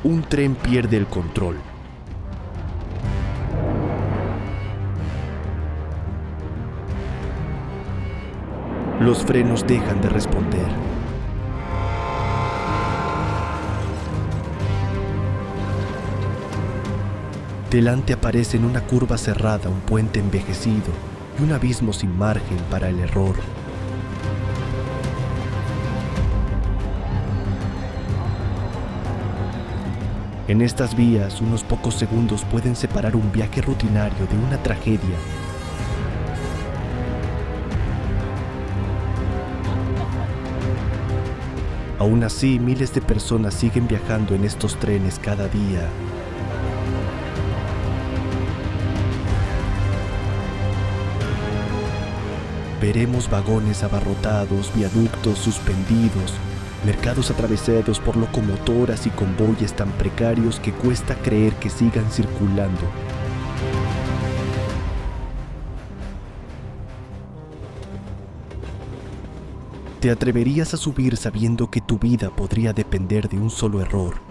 un tren pierde el control. Los frenos dejan de responder. Delante aparece en una curva cerrada un puente envejecido y un abismo sin margen para el error. En estas vías, unos pocos segundos pueden separar un viaje rutinario de una tragedia. Aún así, miles de personas siguen viajando en estos trenes cada día. Veremos vagones abarrotados, viaductos suspendidos, mercados atravesados por locomotoras y convoyes tan precarios que cuesta creer que sigan circulando. ¿Te atreverías a subir sabiendo que tu vida podría depender de un solo error?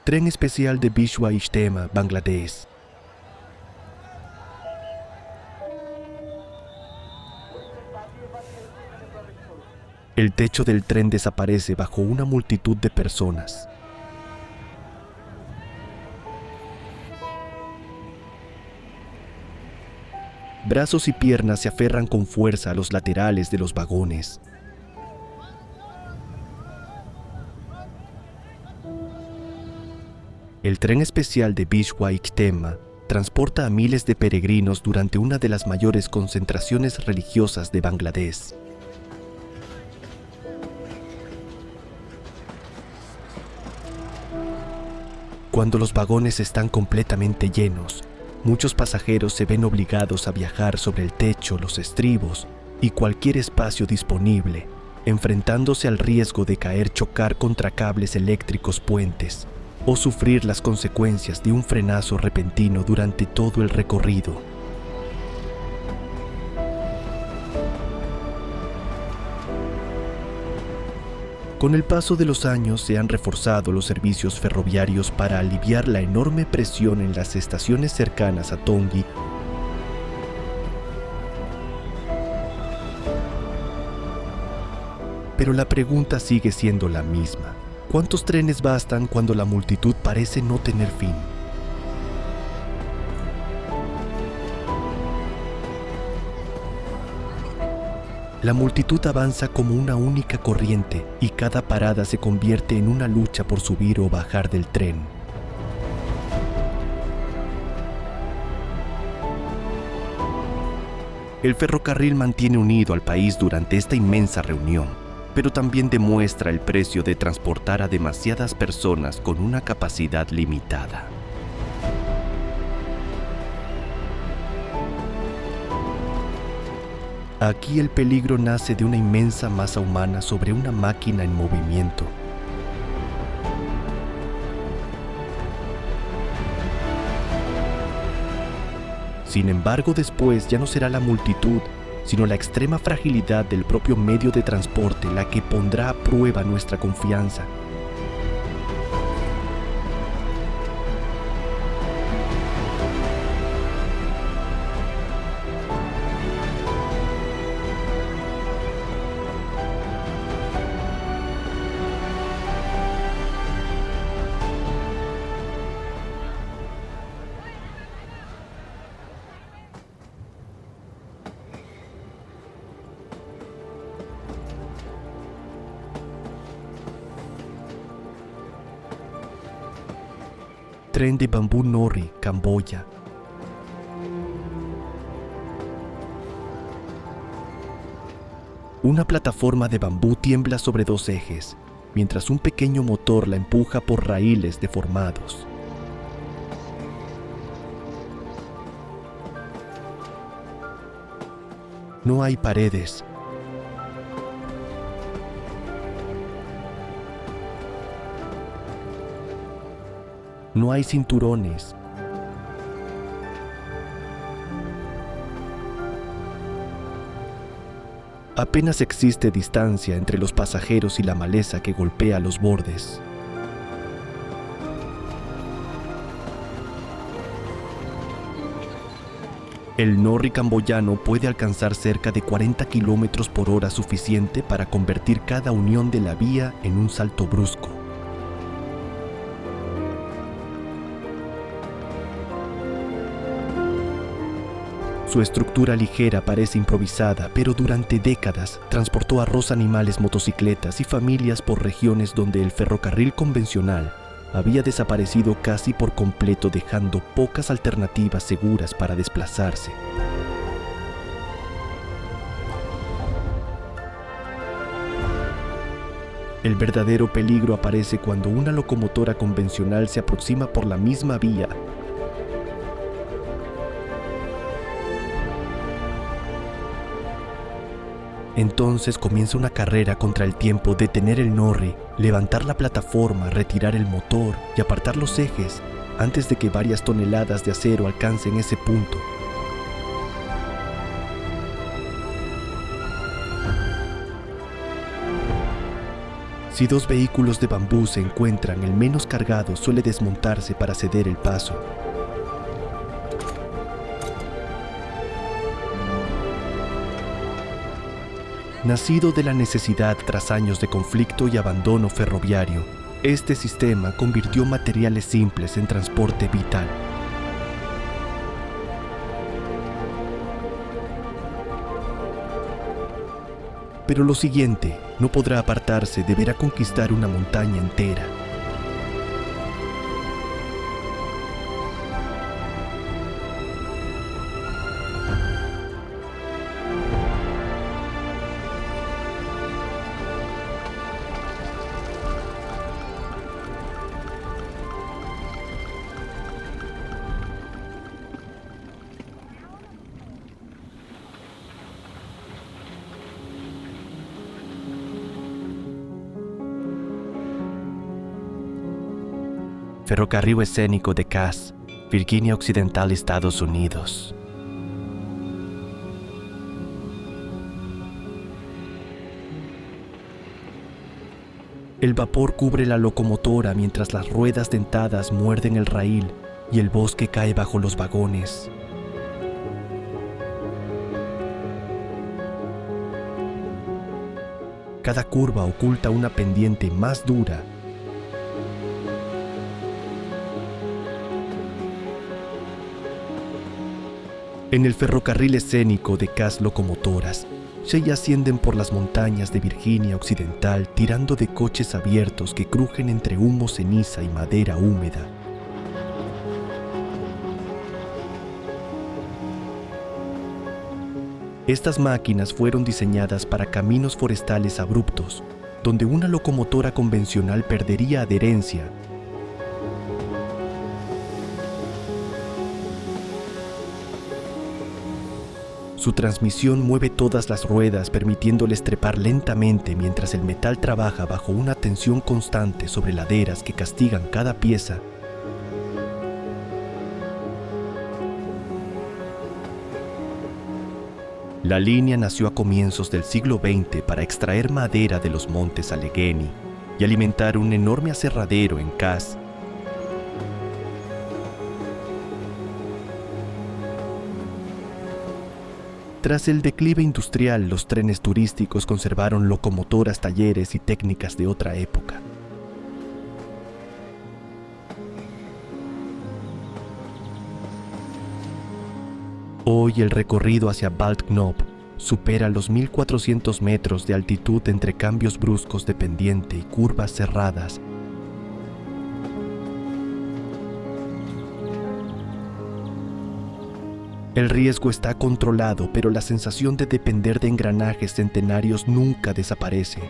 Tren especial de Bishwa Ijtema, Bangladesh. El techo del tren desaparece bajo una multitud de personas. Brazos y piernas se aferran con fuerza a los laterales de los vagones. El tren especial de Bishwa Ijtema transporta a miles de peregrinos durante una de las mayores concentraciones religiosas de Bangladesh. Cuando los vagones están completamente llenos, muchos pasajeros se ven obligados a viajar sobre el techo, los estribos y cualquier espacio disponible, enfrentándose al riesgo de chocar contra cables eléctricos puentes o sufrir las consecuencias de un frenazo repentino durante todo el recorrido. Con el paso de los años se han reforzado los servicios ferroviarios para aliviar la enorme presión en las estaciones cercanas a Tongi. Pero la pregunta sigue siendo la misma. ¿Cuántos trenes bastan cuando la multitud parece no tener fin? La multitud avanza como una única corriente y cada parada se convierte en una lucha por subir o bajar del tren. El ferrocarril mantiene unido al país durante esta inmensa reunión, pero también demuestra el precio de transportar a demasiadas personas con una capacidad limitada. Aquí el peligro nace de una inmensa masa humana sobre una máquina en movimiento. Sin embargo, después ya no será la multitud, sino la extrema fragilidad del propio medio de transporte la que pondrá a prueba nuestra confianza. Tren de Bamboo Nori, Camboya. Una plataforma de bambú tiembla sobre dos ejes, mientras un pequeño motor la empuja por raíles deformados. No hay paredes. No hay cinturones. Apenas existe distancia entre los pasajeros y la maleza que golpea los bordes. El Norri camboyano puede alcanzar cerca de 40 kilómetros por hora, suficiente para convertir cada unión de la vía en un salto brusco. Su estructura ligera parece improvisada, pero durante décadas transportó arroz, animales, motocicletas y familias por regiones donde el ferrocarril convencional había desaparecido casi por completo, dejando pocas alternativas seguras para desplazarse. El verdadero peligro aparece cuando una locomotora convencional se aproxima por la misma vía. Entonces comienza una carrera contra el tiempo: detener el Norri, levantar la plataforma, retirar el motor y apartar los ejes antes de que varias toneladas de acero alcancen ese punto. Si dos vehículos de bambú se encuentran, el menos cargado suele desmontarse para ceder el paso. Nacido de la necesidad tras años de conflicto y abandono ferroviario, este sistema convirtió materiales simples en transporte vital. Pero lo siguiente no podrá apartarse, deberá conquistar una montaña entera. Ferrocarril escénico de Cass, Virginia Occidental, Estados Unidos. El vapor cubre la locomotora mientras las ruedas dentadas muerden el raíl y el bosque cae bajo los vagones. Cada curva oculta una pendiente más dura. En el ferrocarril escénico de Cass, locomotoras se ascienden por las montañas de Virginia Occidental, tirando de coches abiertos que crujen entre humo, ceniza y madera húmeda. Estas máquinas fueron diseñadas para caminos forestales abruptos, donde una locomotora convencional perdería adherencia. Su transmisión mueve todas las ruedas, permitiéndoles trepar lentamente mientras el metal trabaja bajo una tensión constante sobre laderas que castigan cada pieza. La línea nació a comienzos del siglo XX para extraer madera de los montes Allegheny y alimentar un enorme aserradero en Cass. Tras el declive industrial, los trenes turísticos conservaron locomotoras, talleres y técnicas de otra época. Hoy el recorrido hacia Bald Knob supera los 1400 metros de altitud entre cambios bruscos de pendiente y curvas cerradas. El riesgo está controlado, pero la sensación de depender de engranajes centenarios nunca desaparece.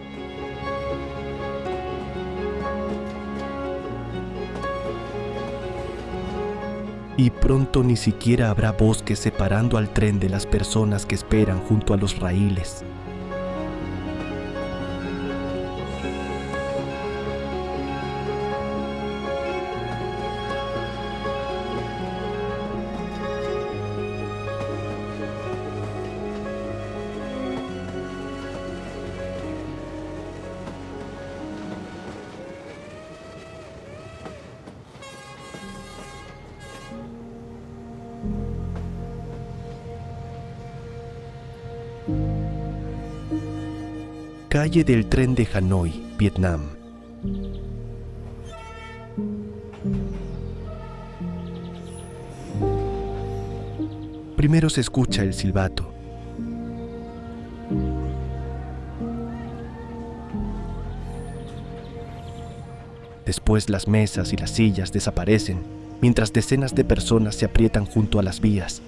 y pronto ni siquiera habrá bosques separando al tren de las personas que esperan junto a los raíles. Calle del tren de Hanoi, Vietnam. Primero se escucha el silbato. Después las mesas y las sillas desaparecen, mientras decenas de personas se aprietan junto a las vías.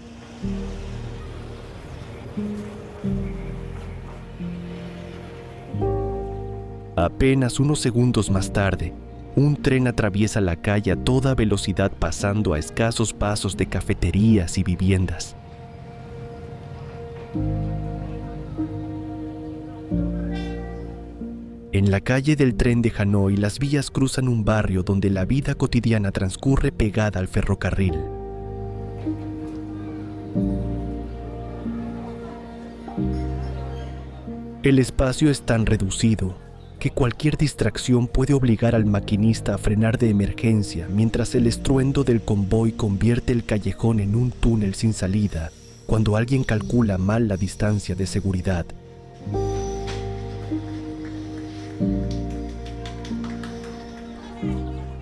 Apenas unos segundos más tarde, un tren atraviesa la calle a toda velocidad pasando a escasos pasos de cafeterías y viviendas. En la calle del tren de Hanoi, las vías cruzan un barrio donde la vida cotidiana transcurre pegada al ferrocarril. El espacio es tan reducido que cualquier distracción puede obligar al maquinista a frenar de emergencia mientras el estruendo del convoy convierte el callejón en un túnel sin salida cuando alguien calcula mal la distancia de seguridad.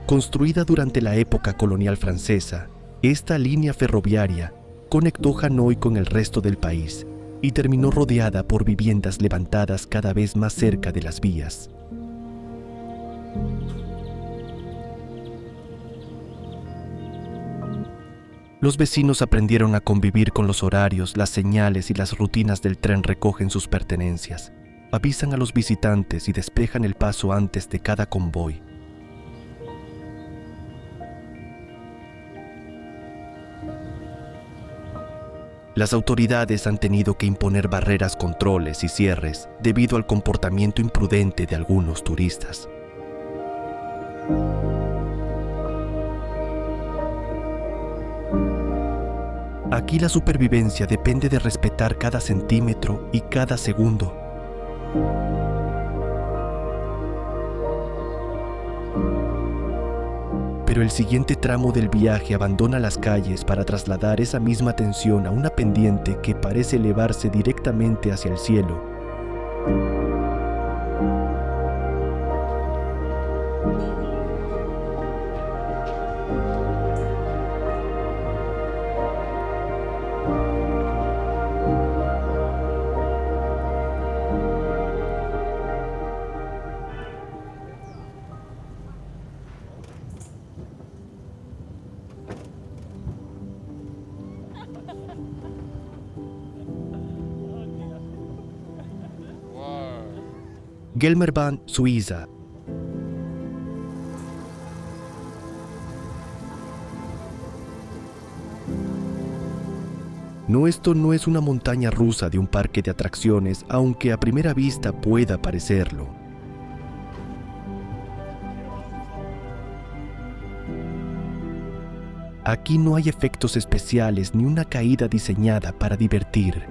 Construida durante la época colonial francesa, esta línea ferroviaria conectó Hanoi con el resto del país y terminó rodeada por viviendas levantadas cada vez más cerca de las vías. Los vecinos aprendieron a convivir con los horarios, las señales y las rutinas del tren. Recogen sus pertenencias, avisan a los visitantes y despejan el paso antes de cada convoy. Las autoridades han tenido que imponer barreras, controles y cierres debido al comportamiento imprudente de algunos turistas. Aquí la supervivencia depende de respetar cada centímetro y cada segundo. Pero el siguiente tramo del viaje abandona las calles para trasladar esa misma atención a una pendiente que parece elevarse directamente hacia el cielo. Gelmerbahn, Suiza. No, esto no es una montaña rusa de un parque de atracciones, aunque a primera vista pueda parecerlo. Aquí no hay efectos especiales ni una caída diseñada para divertir.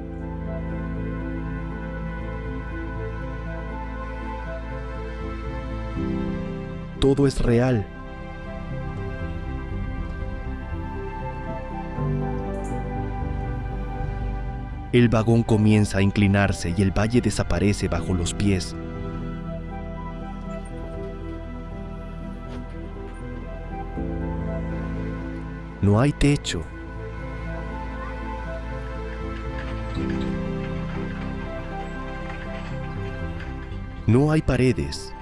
Todo es real. El vagón comienza a inclinarse y el valle desaparece bajo los pies. No hay techo. No hay paredes.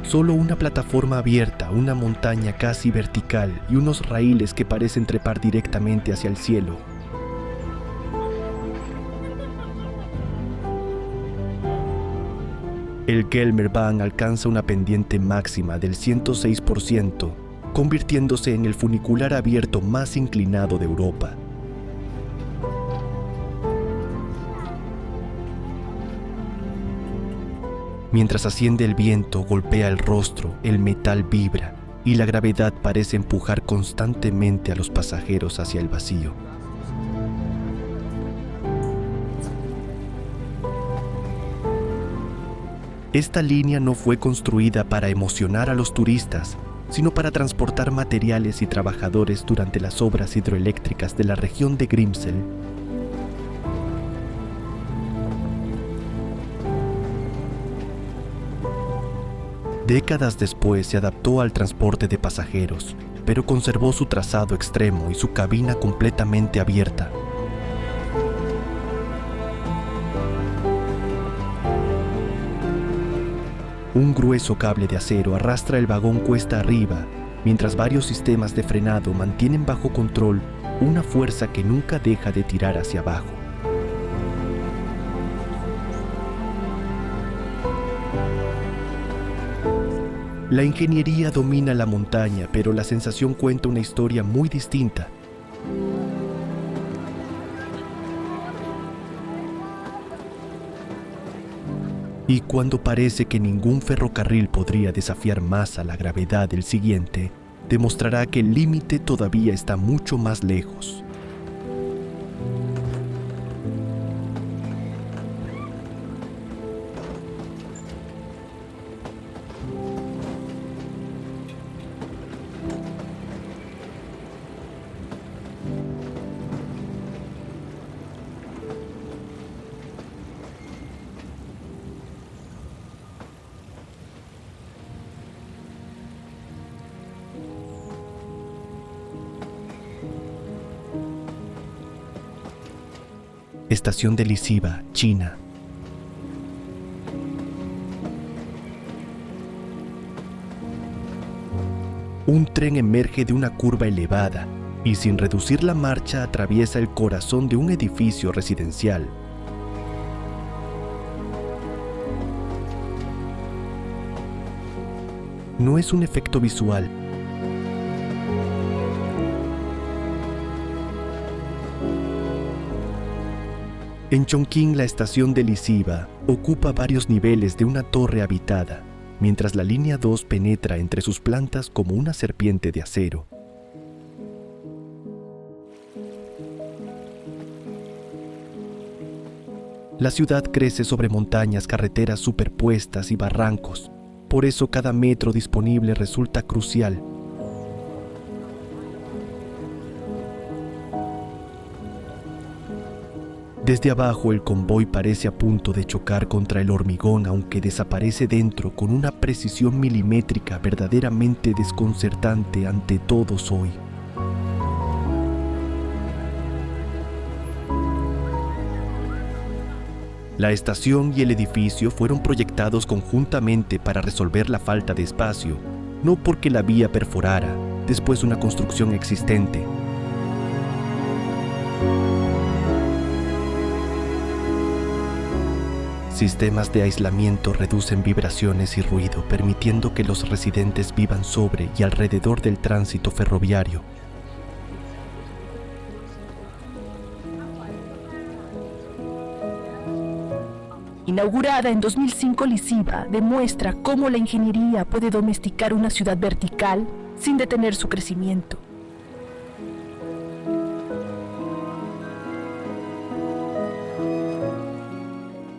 Solo una plataforma abierta, una montaña casi vertical y unos raíles que parecen trepar directamente hacia el cielo. El Gelmerbahn alcanza una pendiente máxima del 106%, convirtiéndose en el funicular abierto más inclinado de Europa. Mientras asciende el viento, golpea el rostro, el metal vibra y la gravedad parece empujar constantemente a los pasajeros hacia el vacío. Esta línea no fue construida para emocionar a los turistas, sino para transportar materiales y trabajadores durante las obras hidroeléctricas de la región de Grimsel. Décadas después se adaptó al transporte de pasajeros, pero conservó su trazado extremo y su cabina completamente abierta. Un grueso cable de acero arrastra el vagón cuesta arriba, mientras varios sistemas de frenado mantienen bajo control una fuerza que nunca deja de tirar hacia abajo. La ingeniería domina la montaña, pero la sensación cuenta una historia muy distinta. Y cuando parece que ningún ferrocarril podría desafiar más a la gravedad del siguiente, demostrará que el límite todavía está mucho más lejos. Estación de Liziba, China. Un tren emerge de una curva elevada y sin reducir la marcha atraviesa el corazón de un edificio residencial. No es un efecto visual. En Chongqing, la estación de Liziba ocupa varios niveles de una torre habitada, mientras la línea 2 penetra entre sus plantas como una serpiente de acero. La ciudad crece sobre montañas, carreteras superpuestas y barrancos. Por eso cada metro disponible resulta crucial. Desde abajo el convoy parece a punto de chocar contra el hormigón, aunque desaparece dentro con una precisión milimétrica verdaderamente desconcertante ante todos hoy. La estación y el edificio fueron proyectados conjuntamente para resolver la falta de espacio, no porque la vía perforara después una construcción existente. Sistemas de aislamiento reducen vibraciones y ruido, permitiendo que los residentes vivan sobre y alrededor del tránsito ferroviario. Inaugurada en 2005, Liziba demuestra cómo la ingeniería puede domesticar una ciudad vertical sin detener su crecimiento.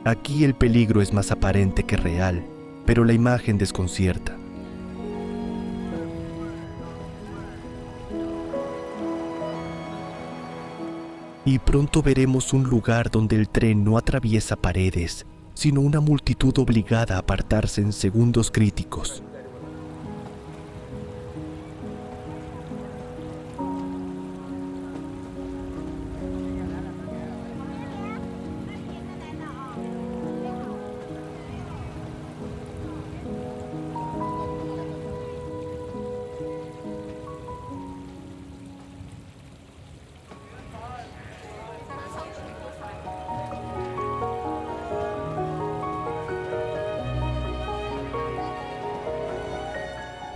Aquí el peligro es más aparente que real, pero la imagen desconcierta. Y pronto veremos un lugar donde el tren no atraviesa paredes, sino una multitud obligada a apartarse en segundos críticos.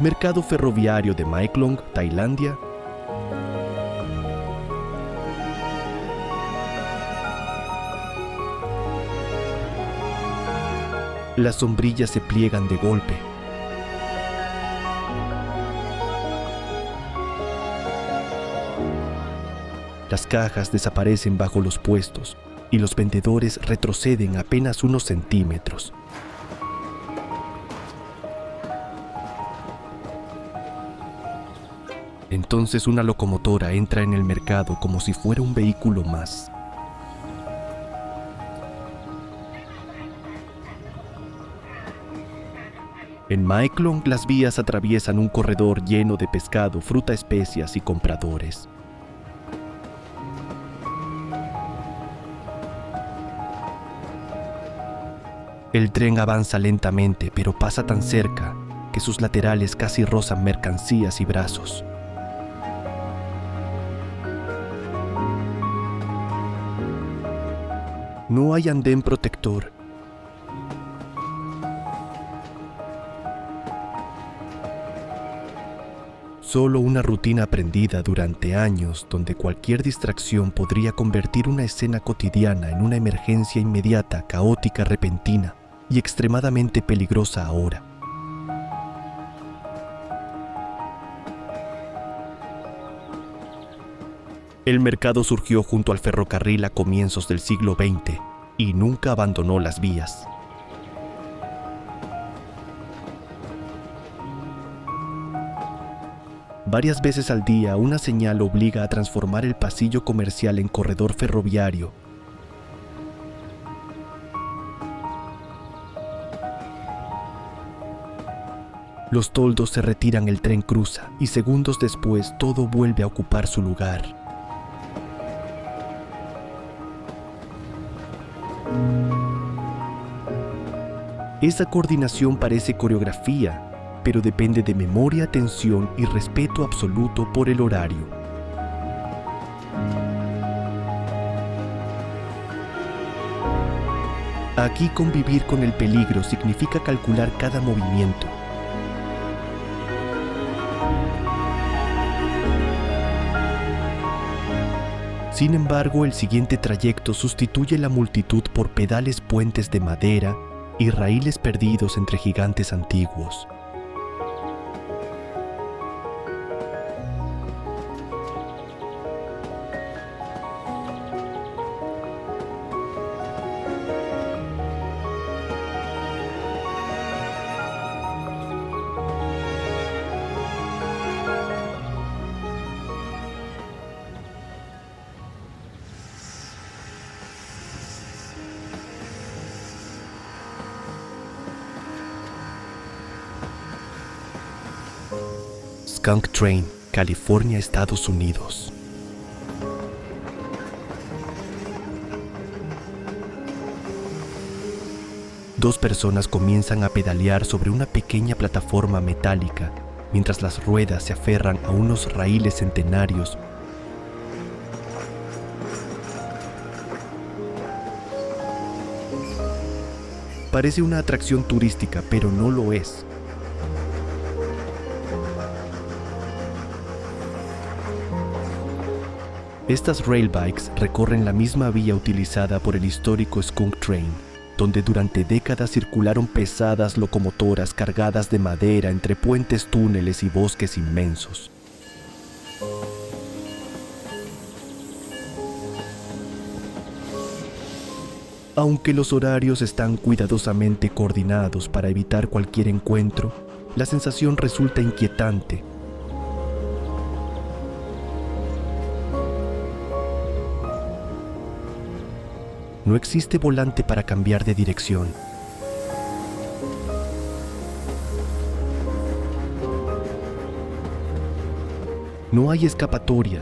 Mercado ferroviario de Mae Klong, Tailandia. Las sombrillas se pliegan de golpe. Las cajas desaparecen bajo los puestos y los vendedores retroceden apenas unos centímetros. Entonces una locomotora entra en el mercado como si fuera un vehículo más. En Mae Klong las vías atraviesan un corredor lleno de pescado, fruta, especias y compradores. El tren avanza lentamente, pero pasa tan cerca que sus laterales casi rozan mercancías y brazos. No hay andén protector. Solo una rutina aprendida durante años donde cualquier distracción podría convertir una escena cotidiana en una emergencia inmediata, caótica, repentina y extremadamente peligrosa ahora. El mercado surgió junto al ferrocarril a comienzos del siglo XX y nunca abandonó las vías. Varias veces al día, una señal obliga a transformar el pasillo comercial en corredor ferroviario. Los toldos se retiran, el tren cruza y segundos después todo vuelve a ocupar su lugar. Esa coordinación parece coreografía, pero depende de memoria, atención y respeto absoluto por el horario. Aquí convivir con el peligro significa calcular cada movimiento. Sin embargo, el siguiente trayecto sustituye la multitud por pedales, puentes de madera y raíles perdidos entre gigantes antiguos. Skunk Train, California, Estados Unidos. Dos personas comienzan a pedalear sobre una pequeña plataforma metálica mientras las ruedas se aferran a unos raíles centenarios. Parece una atracción turística, pero no lo es. Estas railbikes recorren la misma vía utilizada por el histórico Skunk Train, donde durante décadas circularon pesadas locomotoras cargadas de madera entre puentes, túneles y bosques inmensos. Aunque los horarios están cuidadosamente coordinados para evitar cualquier encuentro, la sensación resulta inquietante. No existe volante para cambiar de dirección. No hay escapatoria.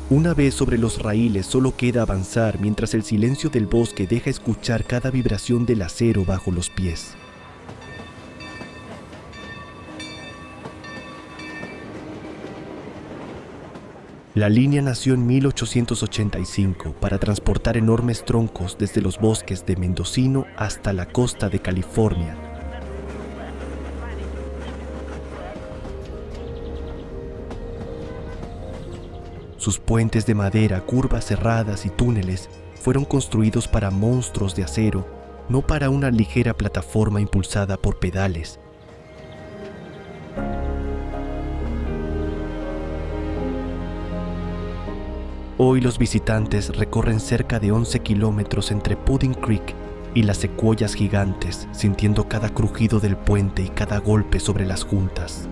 Una vez sobre los raíles solo queda avanzar mientras el silencio del bosque deja escuchar cada vibración del acero bajo los pies. La línea nació en 1885 para transportar enormes troncos desde los bosques de Mendocino hasta la costa de California. Sus puentes de madera, curvas cerradas y túneles fueron construidos para monstruos de acero, no para una ligera plataforma impulsada por pedales. Hoy los visitantes recorren cerca de 11 kilómetros entre Pudding Creek y las secuoyas gigantes, sintiendo cada crujido del puente y cada golpe sobre las juntas.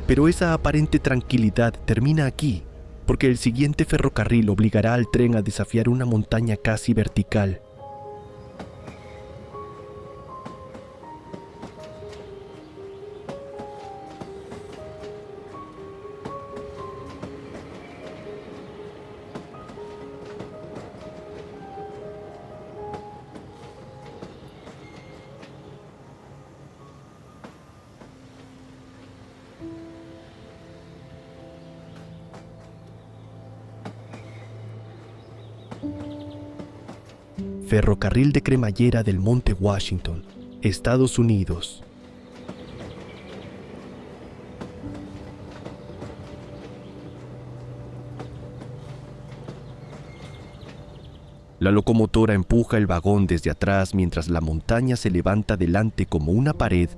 Pero esa aparente tranquilidad termina aquí, porque el siguiente ferrocarril obligará al tren a desafiar una montaña casi vertical. Ferrocarril de cremallera del Monte Washington, Estados Unidos. La locomotora empuja el vagón desde atrás mientras la montaña se levanta delante como una pared.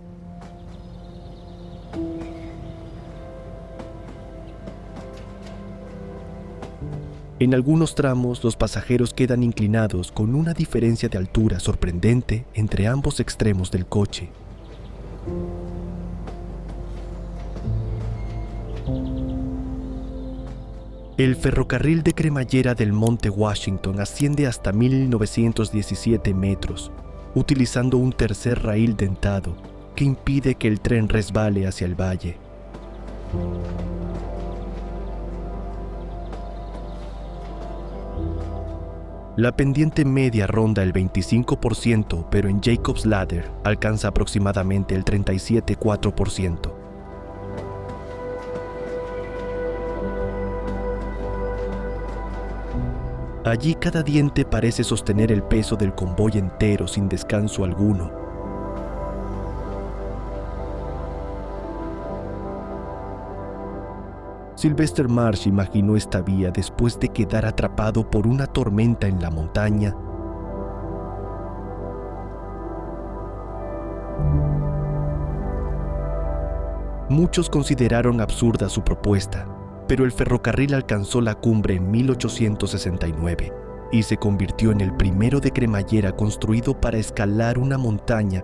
En algunos tramos, los pasajeros quedan inclinados con una diferencia de altura sorprendente entre ambos extremos del coche. El ferrocarril de cremallera del Monte Washington asciende hasta 1917 metros, utilizando un tercer raíl dentado que impide que el tren resbale hacia el valle. La pendiente media ronda el 25%, pero en Jacob's Ladder alcanza aproximadamente el 37,4%. Allí cada diente parece sostener el peso del convoy entero sin descanso alguno. Sylvester Marsh imaginó esta vía después de quedar atrapado por una tormenta en la montaña. Muchos consideraron absurda su propuesta, pero el ferrocarril alcanzó la cumbre en 1869 y se convirtió en el primero de cremallera construido para escalar una montaña.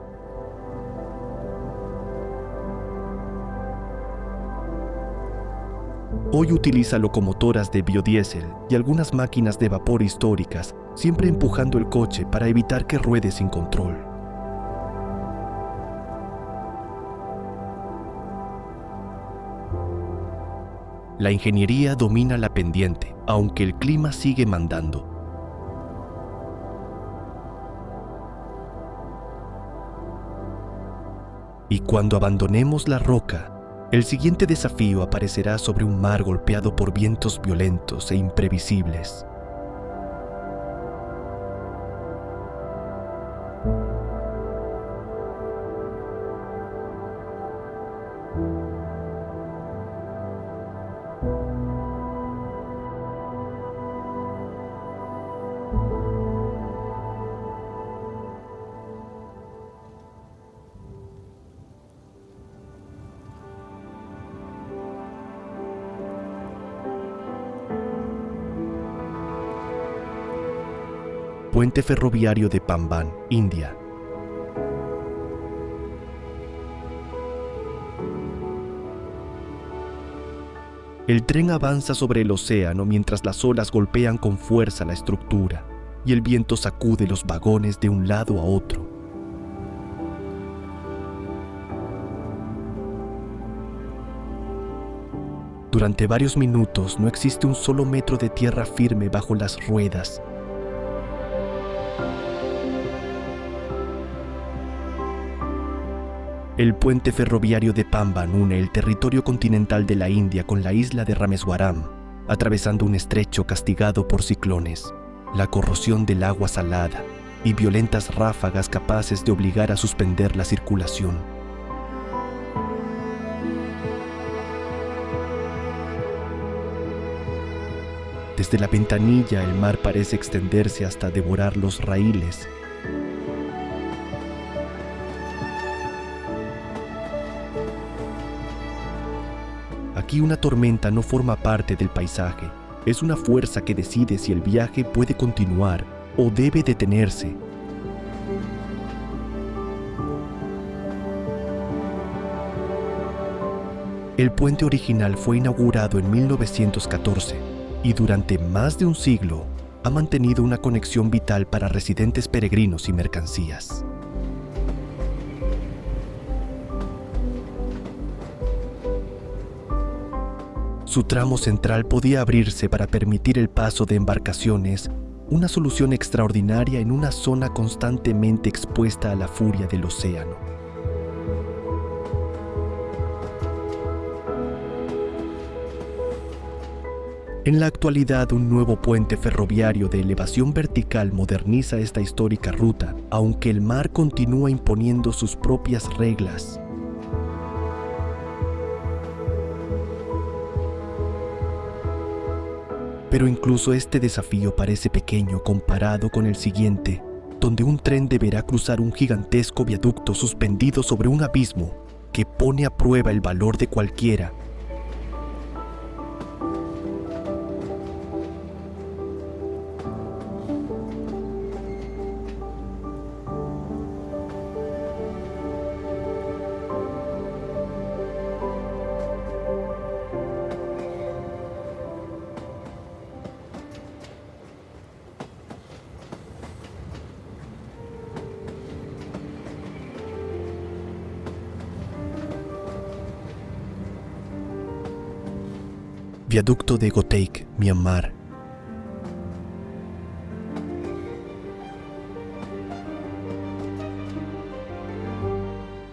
Hoy utiliza locomotoras de biodiesel y algunas máquinas de vapor históricas, siempre empujando el coche para evitar que ruede sin control. La ingeniería domina la pendiente, aunque el clima sigue mandando. Y cuando abandonemos la roca, el siguiente desafío aparecerá sobre un mar golpeado por vientos violentos e imprevisibles. Puente ferroviario de Pamban, India. El tren avanza sobre el océano mientras las olas golpean con fuerza la estructura y el viento sacude los vagones de un lado a otro. Durante varios minutos no existe un solo metro de tierra firme bajo las ruedas. El puente ferroviario de Pamban une el territorio continental de la India con la isla de Rameswaram, atravesando un estrecho castigado por ciclones, la corrosión del agua salada y violentas ráfagas capaces de obligar a suspender la circulación. Desde la ventanilla el mar parece extenderse hasta devorar los raíles. Aquí una tormenta no forma parte del paisaje, es una fuerza que decide si el viaje puede continuar o debe detenerse. El puente original fue inaugurado en 1914 y durante más de un siglo ha mantenido una conexión vital para residentes peregrinos y mercancías. Su tramo central podía abrirse para permitir el paso de embarcaciones, una solución extraordinaria en una zona constantemente expuesta a la furia del océano. En la actualidad, un nuevo puente ferroviario de elevación vertical moderniza esta histórica ruta, aunque el mar continúa imponiendo sus propias reglas. Pero incluso este desafío parece pequeño comparado con el siguiente, donde un tren deberá cruzar un gigantesco viaducto suspendido sobre un abismo que pone a prueba el valor de cualquiera. Viaducto de Goteik, Myanmar.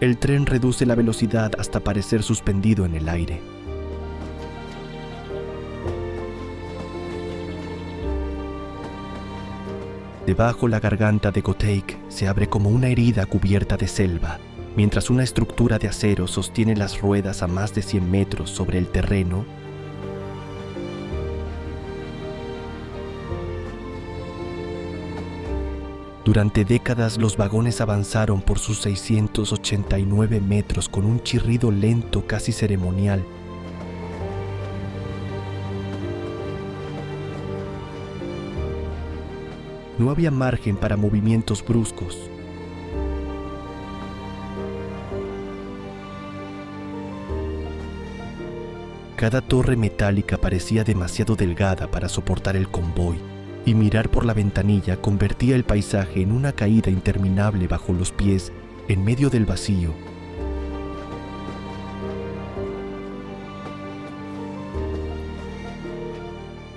El tren reduce la velocidad hasta parecer suspendido en el aire. Debajo la garganta de Goteik se abre como una herida cubierta de selva, mientras una estructura de acero sostiene las ruedas a más de 100 metros sobre el terreno. Durante décadas los vagones avanzaron por sus 689 metros con un chirrido lento casi ceremonial. No había margen para movimientos bruscos. Cada torre metálica parecía demasiado delgada para soportar el convoy, y mirar por la ventanilla convertía el paisaje en una caída interminable bajo los pies en medio del vacío.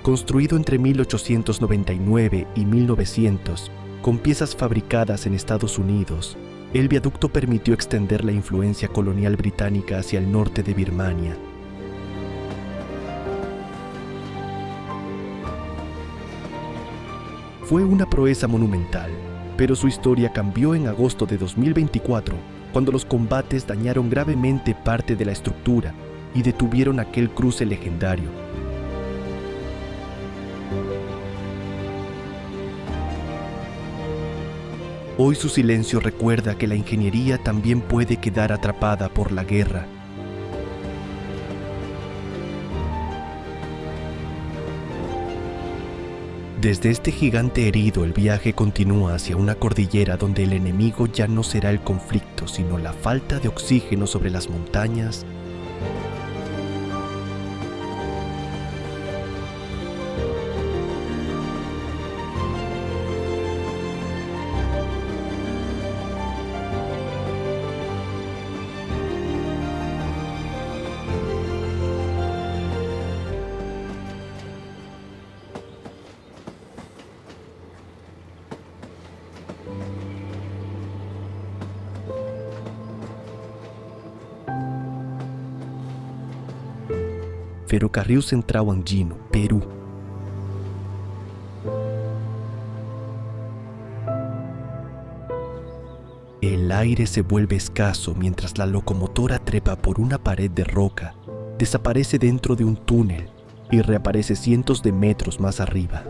Construido entre 1899 y 1900, con piezas fabricadas en Estados Unidos, el viaducto permitió extender la influencia colonial británica hacia el norte de Birmania. Fue una proeza monumental, pero su historia cambió en agosto de 2024, cuando los combates dañaron gravemente parte de la estructura y detuvieron aquel cruce legendario. Hoy su silencio recuerda que la ingeniería también puede quedar atrapada por la guerra. Desde este gigante herido, el viaje continúa hacia una cordillera donde el enemigo ya no será el conflicto, sino la falta de oxígeno sobre las montañas. Ferrocarril Central Andino, Perú. El aire se vuelve escaso mientras la locomotora trepa por una pared de roca, desaparece dentro de un túnel y reaparece cientos de metros más arriba.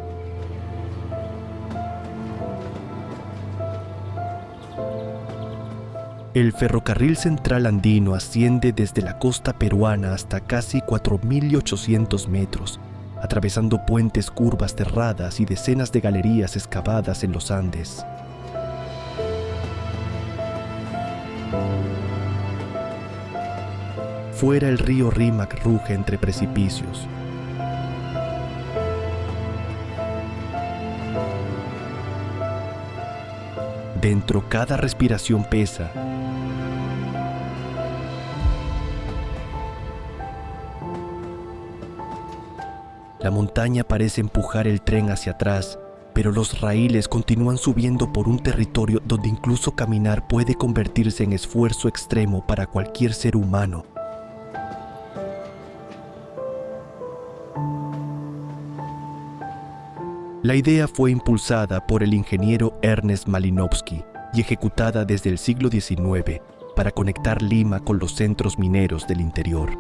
El Ferrocarril Central Andino asciende desde la costa peruana hasta casi 4.800 metros, atravesando puentes, curvas terradas y decenas de galerías excavadas en los Andes. Fuera, el río Rímac ruge entre precipicios. Dentro, cada respiración pesa. La montaña parece empujar el tren hacia atrás, pero los raíles continúan subiendo por un territorio donde incluso caminar puede convertirse en esfuerzo extremo para cualquier ser humano. La idea fue impulsada por el ingeniero Ernest Malinowski y ejecutada desde el siglo XIX para conectar Lima con los centros mineros del interior.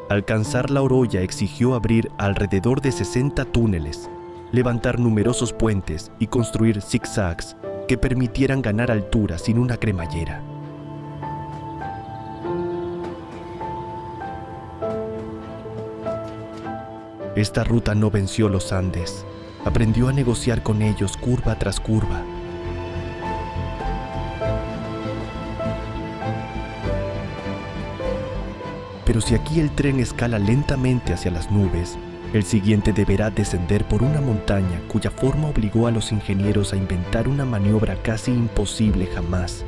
Alcanzar la Oroya exigió abrir alrededor de 60 túneles, levantar numerosos puentes y construir zigzags que permitieran ganar altura sin una cremallera. Esta ruta no venció los Andes, aprendió a negociar con ellos curva tras curva. Pero si aquí el tren escala lentamente hacia las nubes, el siguiente deberá descender por una montaña cuya forma obligó a los ingenieros a inventar una maniobra casi imposible jamás.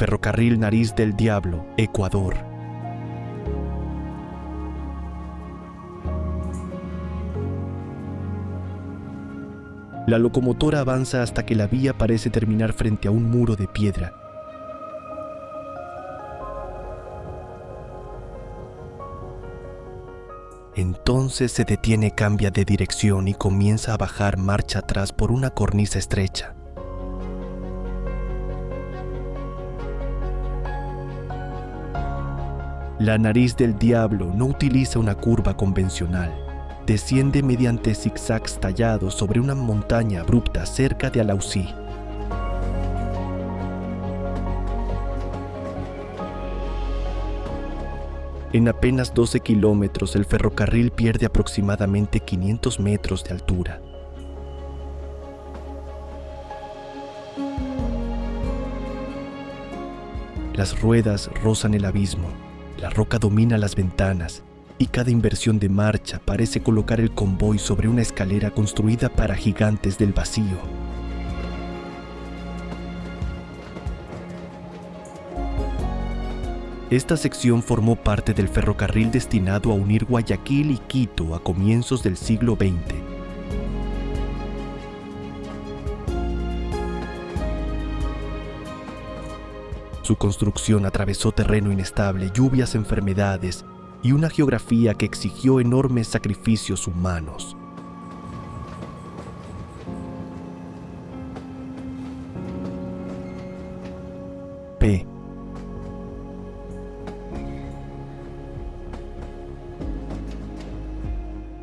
Ferrocarril Nariz del Diablo, Ecuador. La locomotora avanza hasta que la vía parece terminar frente a un muro de piedra. Entonces se detiene, cambia de dirección y comienza a bajar marcha atrás por una cornisa estrecha. La Nariz del Diablo no utiliza una curva convencional. Desciende mediante zigzags tallados sobre una montaña abrupta cerca de Alausí. En apenas 12 kilómetros, el ferrocarril pierde aproximadamente 500 metros de altura. Las ruedas rozan el abismo. La roca domina las ventanas y cada inversión de marcha parece colocar el convoy sobre una escalera construida para gigantes del vacío. Esta sección formó parte del ferrocarril destinado a unir Guayaquil y Quito a comienzos del siglo XX. Su construcción atravesó terreno inestable, lluvias, enfermedades y una geografía que exigió enormes sacrificios humanos. P.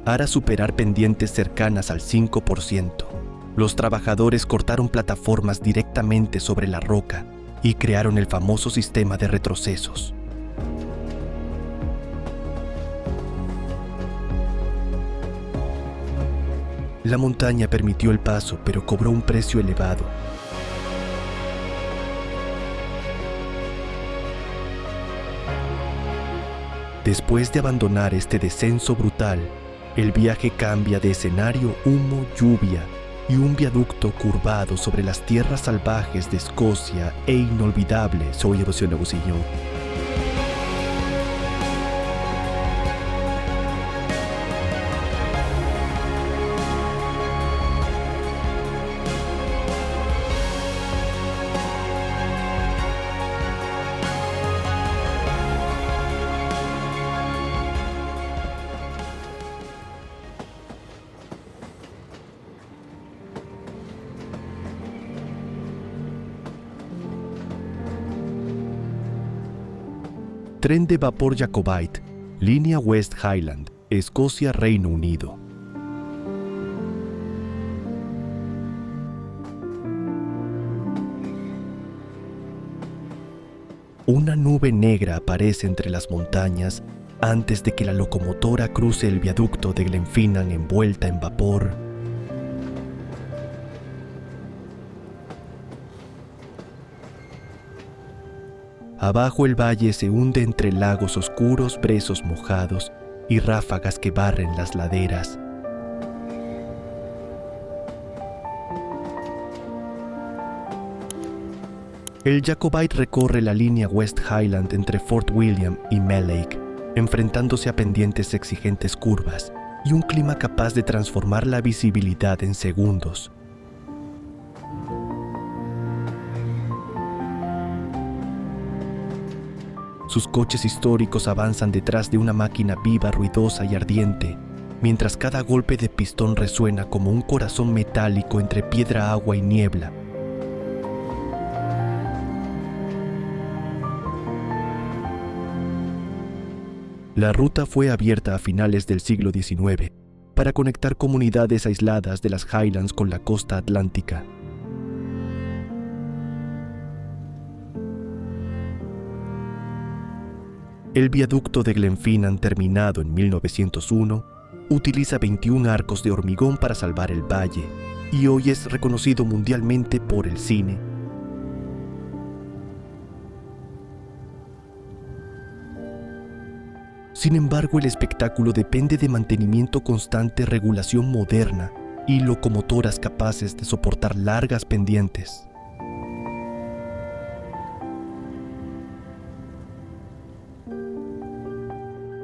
Para superar pendientes cercanas al 5%, los trabajadores cortaron plataformas directamente sobre la roca y crearon el famoso sistema de retrocesos. La montaña permitió el paso, pero cobró un precio elevado. Después de abandonar este descenso brutal, el viaje cambia de escenario, humo, lluvia y un viaducto curvado sobre las tierras salvajes de Escocia e inolvidable. Soy Emoción Agusillo. Tren de vapor Jacobite, línea West Highland, Escocia, Reino Unido. Una nube negra aparece entre las montañas antes de que la locomotora cruce el viaducto de Glenfinnan envuelta en vapor. Abajo el valle se hunde entre lagos oscuros, brezos mojados y ráfagas que barren las laderas. El Jacobite recorre la línea West Highland entre Fort William y Mel Lake, enfrentándose a pendientes exigentes curvas y un clima capaz de transformar la visibilidad en segundos. Sus coches históricos avanzan detrás de una máquina viva, ruidosa y ardiente, mientras cada golpe de pistón resuena como un corazón metálico entre piedra, agua y niebla. La ruta fue abierta a finales del siglo XIX para conectar comunidades aisladas de las Highlands con la costa atlántica. El viaducto de Glenfinnan, terminado en 1901, utiliza 21 arcos de hormigón para salvar el valle y hoy es reconocido mundialmente por el cine. Sin embargo, el espectáculo depende de mantenimiento constante, regulación moderna y locomotoras capaces de soportar largas pendientes.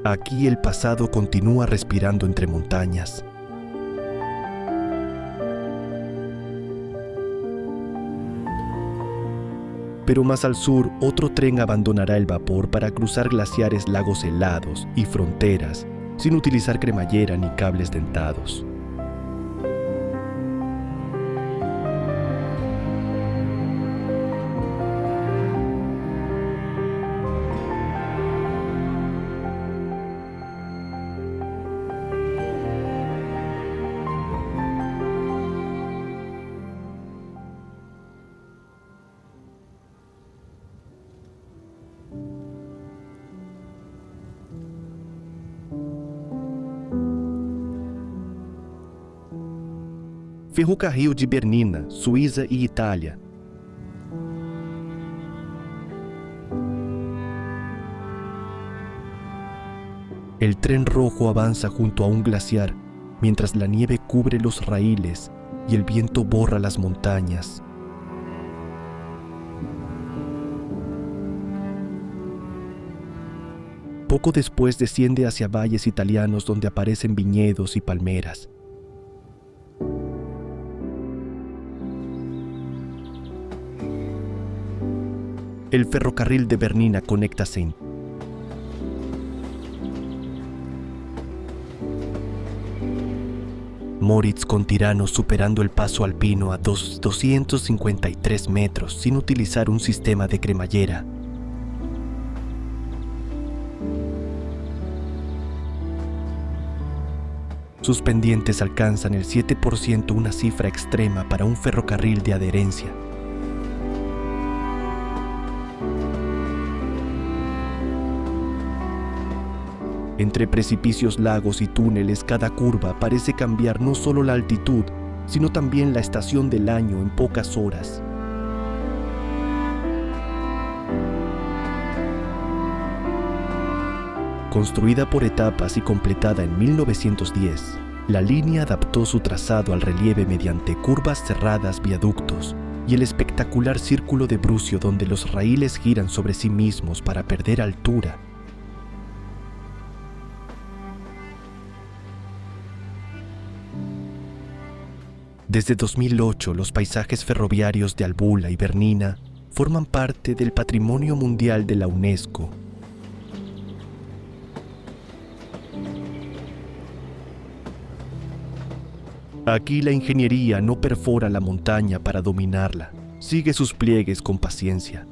Aquí el pasado continúa respirando entre montañas. Pero más al sur, otro tren abandonará el vapor para cruzar glaciares, lagos helados y fronteras, sin utilizar cremallera ni cables dentados. Ferrocarril de Bernina, Suiza y Italia. El tren rojo avanza junto a un glaciar, mientras la nieve cubre los raíles y el viento borra las montañas. Poco después desciende hacia valles italianos donde aparecen viñedos y palmeras. El ferrocarril de Bernina conecta St. Moritz con Tirano, superando el paso alpino a 253 metros sin utilizar un sistema de cremallera. Sus pendientes alcanzan el 7%, una cifra extrema para un ferrocarril de adherencia. Entre precipicios, lagos y túneles, cada curva parece cambiar no solo la altitud, sino también la estación del año en pocas horas. Construida por etapas y completada en 1910, la línea adaptó su trazado al relieve mediante curvas cerradas, viaductos y el espectacular círculo de Brucio donde los raíles giran sobre sí mismos para perder altura. Desde 2008, los paisajes ferroviarios de Albula y Bernina forman parte del Patrimonio Mundial de la UNESCO. Aquí la ingeniería no perfora la montaña para dominarla, sigue sus pliegues con paciencia.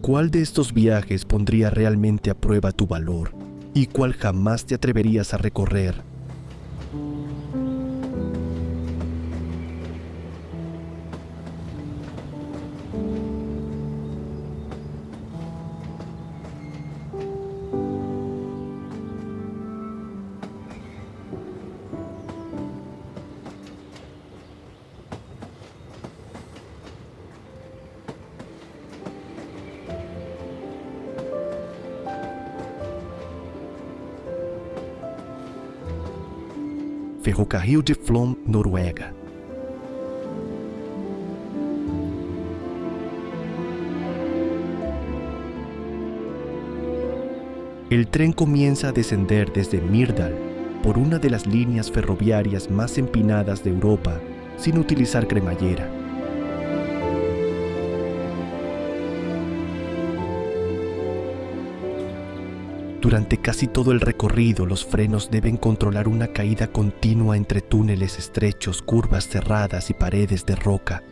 ¿Cuál de estos viajes pondría realmente a prueba tu valor y cuál jamás te atreverías a recorrer? Ferrocarril de Flåm, Noruega. El tren comienza a descender desde Myrdal por una de las líneas ferroviarias más empinadas de Europa sin utilizar cremallera. Durante casi todo el recorrido, los frenos deben controlar una caída continua entre túneles estrechos, curvas cerradas y paredes de roca.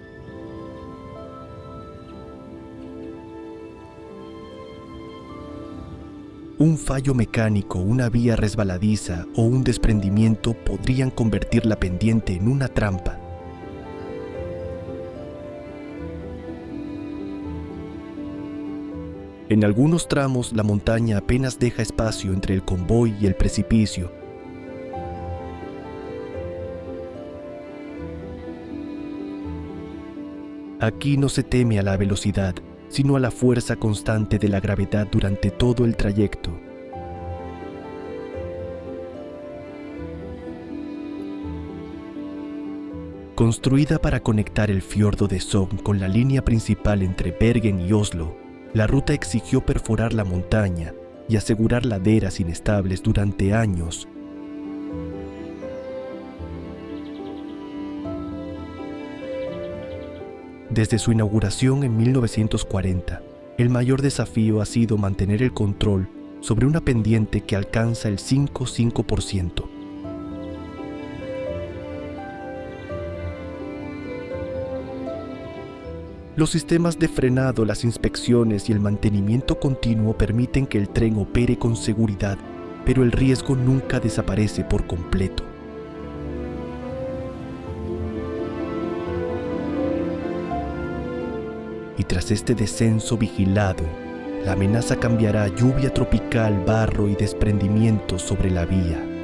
Un fallo mecánico, una vía resbaladiza o un desprendimiento podrían convertir la pendiente en una trampa. En algunos tramos, la montaña apenas deja espacio entre el convoy y el precipicio. Aquí no se teme a la velocidad, sino a la fuerza constante de la gravedad durante todo el trayecto. Construida para conectar el fiordo de Sogn con la línea principal entre Bergen y Oslo, la ruta exigió perforar la montaña y asegurar laderas inestables durante años. Desde su inauguración en 1940, el mayor desafío ha sido mantener el control sobre una pendiente que alcanza el 5,5%. Los sistemas de frenado, las inspecciones y el mantenimiento continuo permiten que el tren opere con seguridad, pero el riesgo nunca desaparece por completo. Y tras este descenso vigilado, la amenaza cambiará a lluvia tropical, barro y desprendimientos sobre la vía.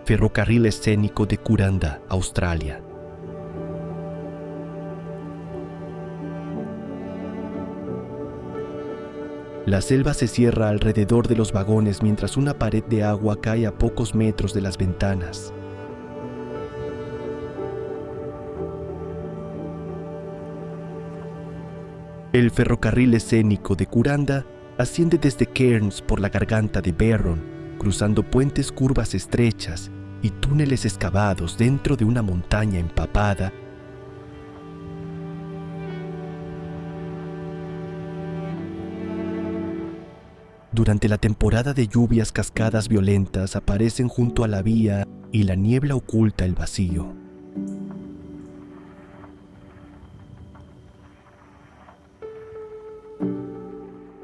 Ferrocarril escénico de Kuranda, Australia. La selva se cierra alrededor de los vagones mientras una pared de agua cae a pocos metros de las ventanas. El ferrocarril escénico de Kuranda asciende desde Cairns por la garganta de Barron, cruzando puentes, curvas estrechas y túneles excavados dentro de una montaña empapada. Durante la temporada de lluvias, cascadas violentas aparecen junto a la vía y la niebla oculta el vacío.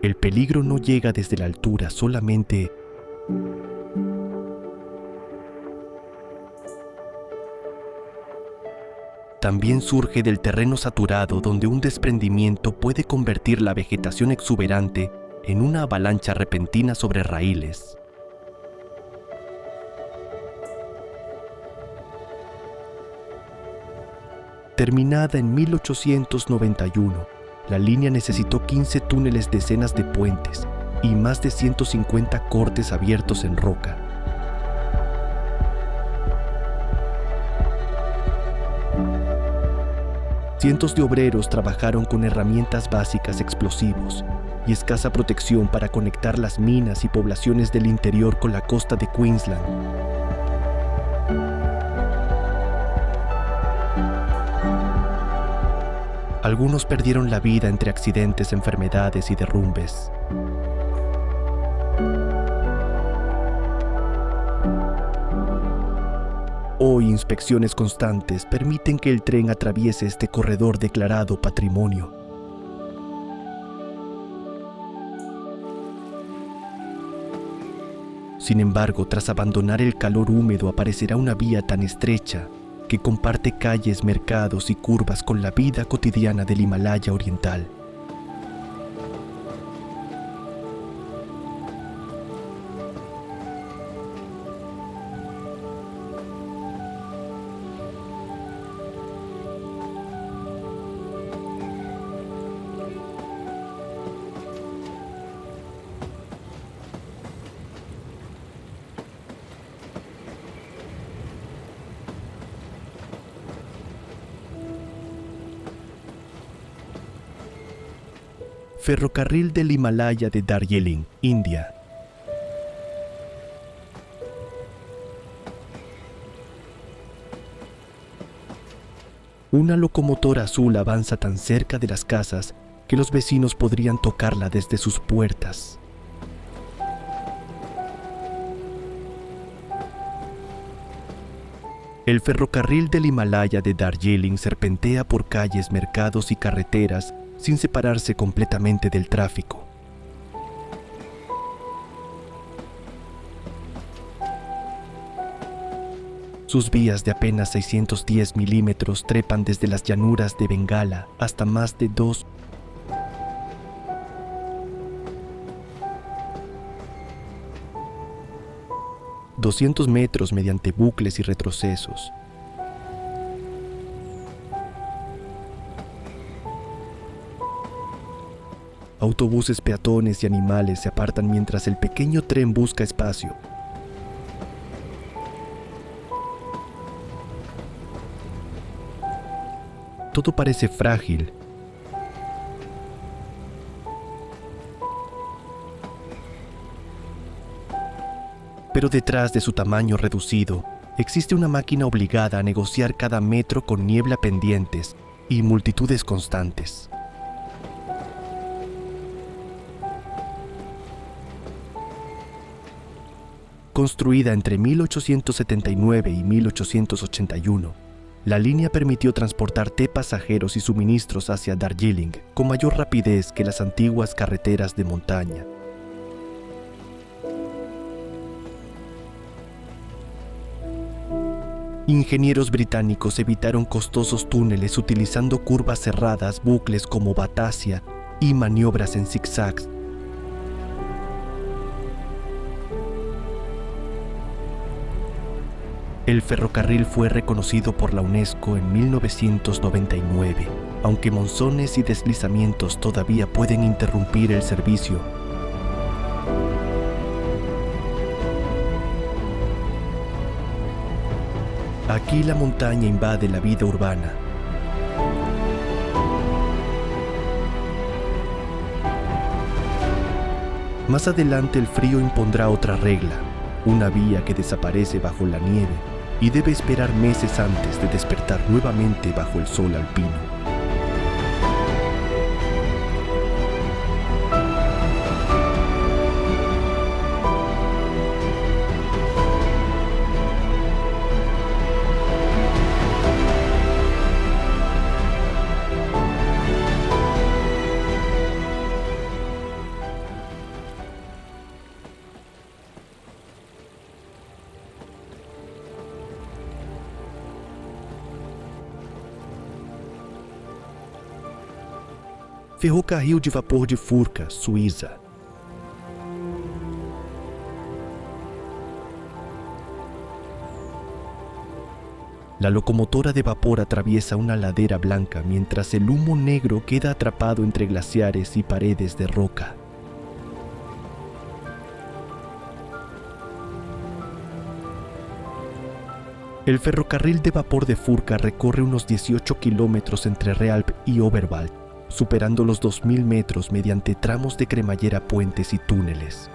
El peligro no llega desde la altura, solamente también surge del terreno saturado, donde un desprendimiento puede convertir la vegetación exuberante en una avalancha repentina sobre raíles. Terminada en 1891, la línea necesitó 15 túneles, decenas de puentes y más de 150 cortes abiertos en roca. Cientos de obreros trabajaron con herramientas básicas, explosivos y escasa protección para conectar las minas y poblaciones del interior con la costa de Queensland. Algunos perdieron la vida entre accidentes, enfermedades y derrumbes. Hoy, inspecciones constantes permiten que el tren atraviese este corredor declarado patrimonio. Sin embargo, tras abandonar el calor húmedo, aparecerá una vía tan estrecha que comparte calles, mercados y curvas con la vida cotidiana del Himalaya oriental. Ferrocarril del Himalaya de Darjeeling, India. Una locomotora azul avanza tan cerca de las casas que los vecinos podrían tocarla desde sus puertas. El ferrocarril del Himalaya de Darjeeling serpentea por calles, mercados y carreteras sin separarse completamente del tráfico. Sus vías de apenas 610 milímetros trepan desde las llanuras de Bengala hasta más de 200 metros mediante bucles y retrocesos. Autobuses, peatones y animales se apartan mientras el pequeño tren busca espacio. Todo parece frágil. Pero detrás de su tamaño reducido, existe una máquina obligada a negociar cada metro con niebla, pendientes y multitudes constantes. Construida entre 1879 y 1881, la línea permitió transportar té, pasajeros y suministros hacia Darjeeling con mayor rapidez que las antiguas carreteras de montaña. Ingenieros británicos evitaron costosos túneles utilizando curvas cerradas, bucles como Batasia y maniobras en zigzags. El ferrocarril fue reconocido por la UNESCO en 1999, aunque monzones y deslizamientos todavía pueden interrumpir el servicio. Aquí la montaña invade la vida urbana. Más adelante el frío impondrá otra regla, una vía que desaparece bajo la nieve y debe esperar meses antes de despertar nuevamente bajo el sol alpino. Ferrocarril de Vapor de Furka, Suiza. La locomotora de vapor atraviesa una ladera blanca mientras el humo negro queda atrapado entre glaciares y paredes de roca. El ferrocarril de vapor de Furka recorre unos 18 kilómetros entre Realp y Oberwald, superando los 2.000 metros mediante tramos de cremallera, puentes y túneles.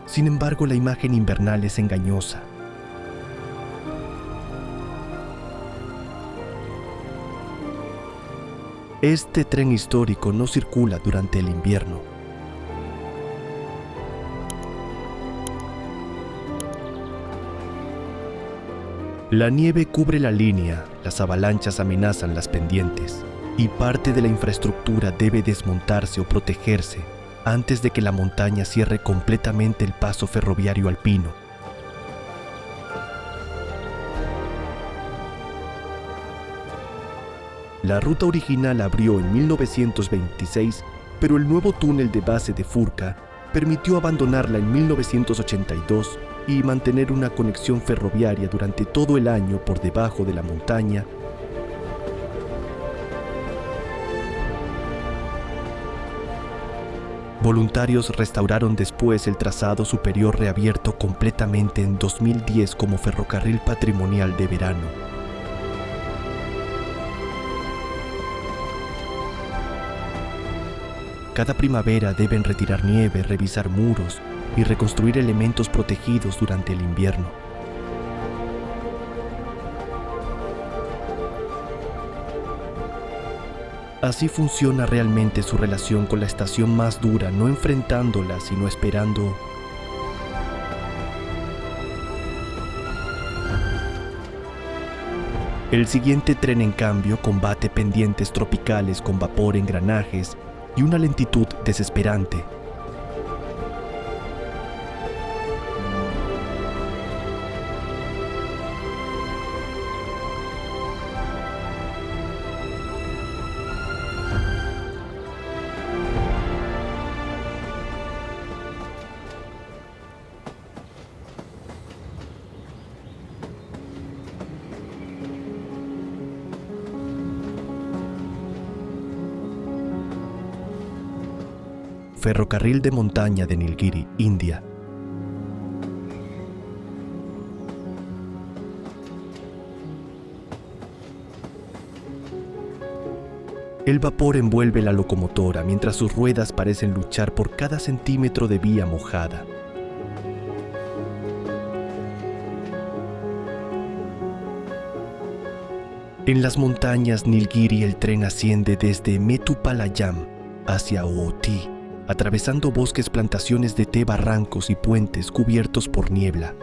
Sin embargo, la imagen invernal es engañosa. Este tren histórico no circula durante el invierno. La nieve cubre la línea, las avalanchas amenazan las pendientes, y parte de la infraestructura debe desmontarse o protegerse antes de que la montaña cierre completamente el paso ferroviario alpino. La ruta original abrió en 1926, pero el nuevo túnel de base de Furka permitió abandonarla en 1982 y mantener una conexión ferroviaria durante todo el año por debajo de la montaña. Voluntarios restauraron después el trazado superior reabierto completamente en 2010 como ferrocarril patrimonial de verano. Cada primavera deben retirar nieve, revisar muros y reconstruir elementos protegidos durante el invierno. Así funciona realmente su relación con la estación más dura, no enfrentándola, sino esperando. El siguiente tren, en cambio, combate pendientes tropicales con vapor, engranajes y una lentitud desesperante. Ferrocarril de montaña de Nilgiri, India. El vapor envuelve la locomotora mientras sus ruedas parecen luchar por cada centímetro de vía mojada. En las montañas Nilgiri el tren asciende desde Metupalayam hacia Ooty, atravesando bosques, plantaciones de té, barrancos y puentes cubiertos por niebla.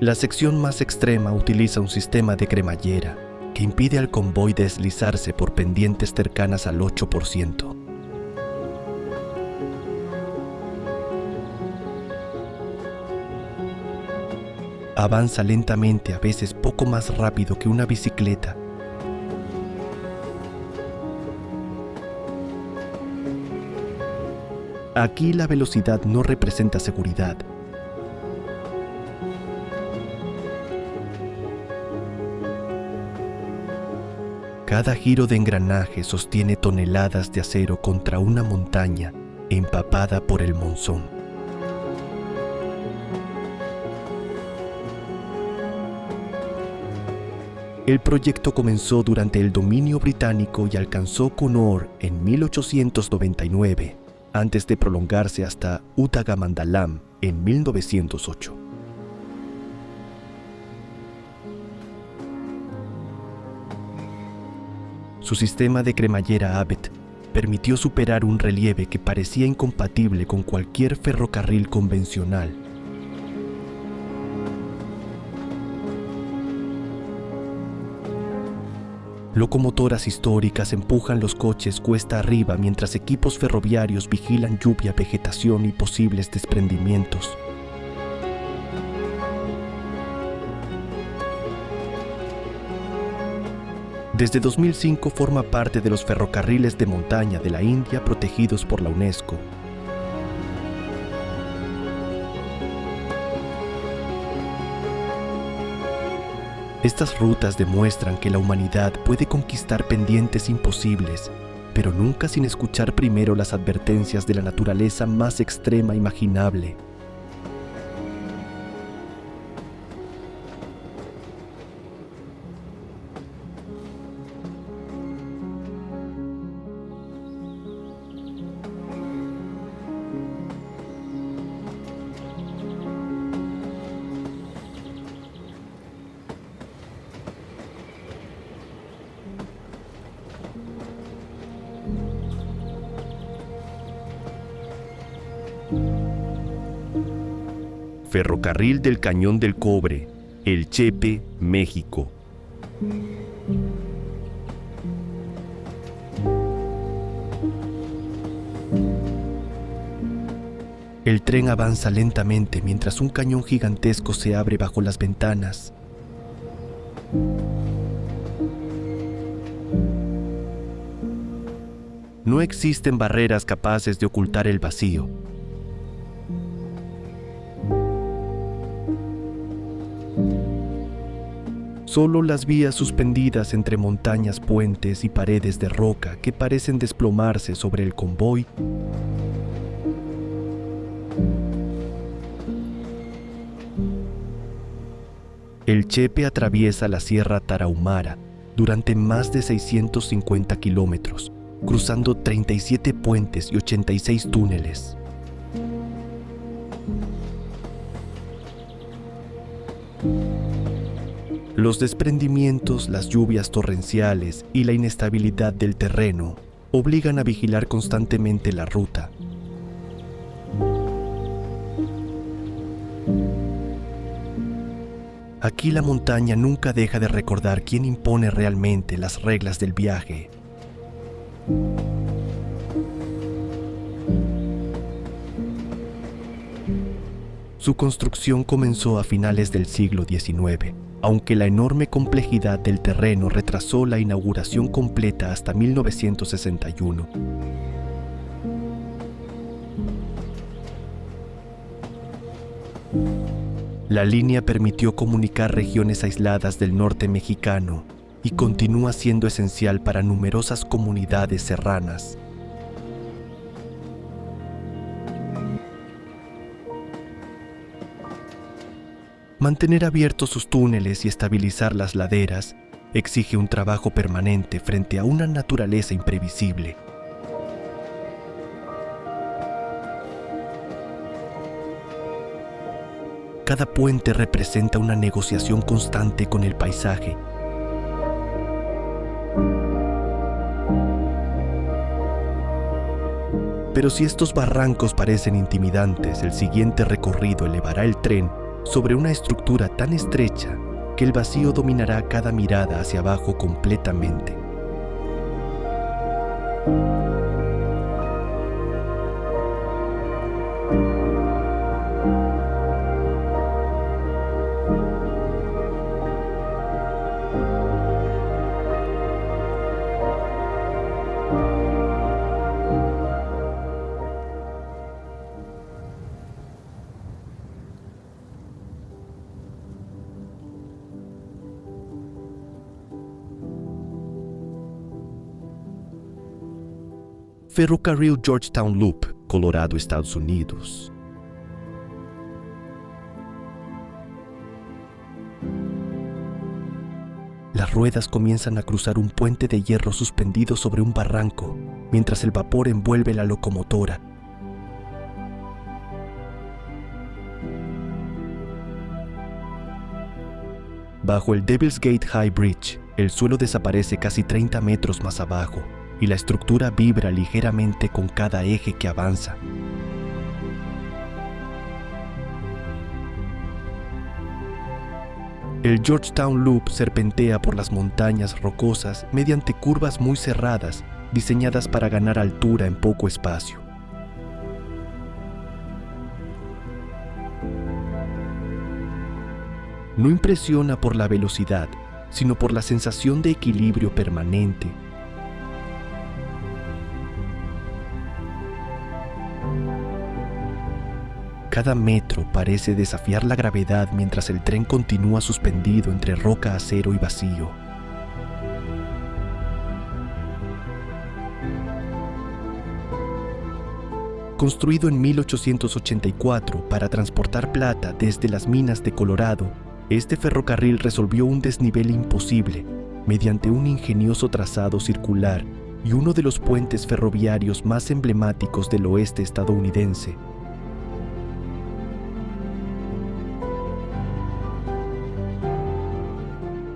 La sección más extrema utiliza un sistema de cremallera que impide al convoy deslizarse por pendientes cercanas al 8%. Avanza lentamente, a veces poco más rápido que una bicicleta. Aquí la velocidad no representa seguridad. Cada giro de engranaje sostiene toneladas de acero contra una montaña empapada por el monzón. El proyecto comenzó durante el dominio británico y alcanzó Connor en 1899, antes de prolongarse hasta Uttagamandalam en 1908. Su sistema de cremallera Abbott permitió superar un relieve que parecía incompatible con cualquier ferrocarril convencional. Locomotoras históricas empujan los coches cuesta arriba mientras equipos ferroviarios vigilan lluvia, vegetación y posibles desprendimientos. Desde 2005 forma parte de los ferrocarriles de montaña de la India protegidos por la UNESCO. Estas rutas demuestran que la humanidad puede conquistar pendientes imposibles, pero nunca sin escuchar primero las advertencias de la naturaleza más extrema imaginable. Ferrocarril del Cañón del Cobre, El Chepe, México. El tren avanza lentamente mientras un cañón gigantesco se abre bajo las ventanas. No existen barreras capaces de ocultar el vacío. Solo las vías suspendidas entre montañas, puentes y paredes de roca que parecen desplomarse sobre el convoy. El Chepe atraviesa la Sierra Tarahumara durante más de 650 kilómetros, cruzando 37 puentes y 86 túneles. Los desprendimientos, las lluvias torrenciales y la inestabilidad del terreno obligan a vigilar constantemente la ruta. Aquí la montaña nunca deja de recordar quién impone realmente las reglas del viaje. Su construcción comenzó a finales del siglo XIX, aunque la enorme complejidad del terreno retrasó la inauguración completa hasta 1961. La línea permitió comunicar regiones aisladas del norte mexicano y continúa siendo esencial para numerosas comunidades serranas. Mantener abiertos sus túneles y estabilizar las laderas exige un trabajo permanente frente a una naturaleza imprevisible. Cada puente representa una negociación constante con el paisaje. Pero si estos barrancos parecen intimidantes, el siguiente recorrido elevará el tren sobre una estructura tan estrecha que el vacío dominará cada mirada hacia abajo completamente. Ferrocarril Georgetown Loop, Colorado, Estados Unidos. Las ruedas comienzan a cruzar un puente de hierro suspendido sobre un barranco, mientras el vapor envuelve la locomotora. Bajo el Devil's Gate High Bridge, el suelo desaparece casi 30 metros más abajo, y la estructura vibra ligeramente con cada eje que avanza. El Georgetown Loop serpentea por las montañas rocosas mediante curvas muy cerradas, diseñadas para ganar altura en poco espacio. No impresiona por la velocidad, sino por la sensación de equilibrio permanente. Cada metro parece desafiar la gravedad mientras el tren continúa suspendido entre roca, acero y vacío. Construido en 1884 para transportar plata desde las minas de Colorado, este ferrocarril resolvió un desnivel imposible mediante un ingenioso trazado circular y uno de los puentes ferroviarios más emblemáticos del oeste estadounidense.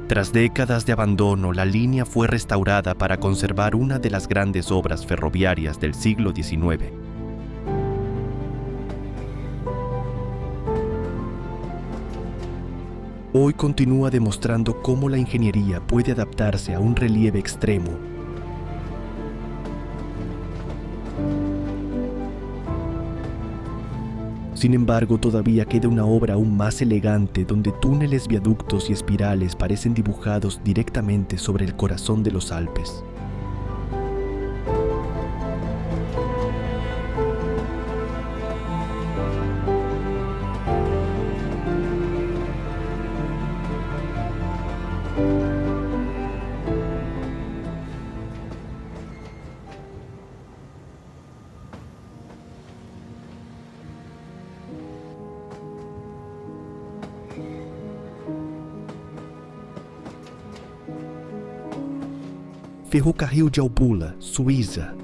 Tras décadas de abandono, la línea fue restaurada para conservar una de las grandes obras ferroviarias del siglo XIX. Hoy continúa demostrando cómo la ingeniería puede adaptarse a un relieve extremo. Sin embargo, todavía queda una obra aún más elegante donde túneles, viaductos y espirales parecen dibujados directamente sobre el corazón de los Alpes. Ferrocarril de Albula, Suíça.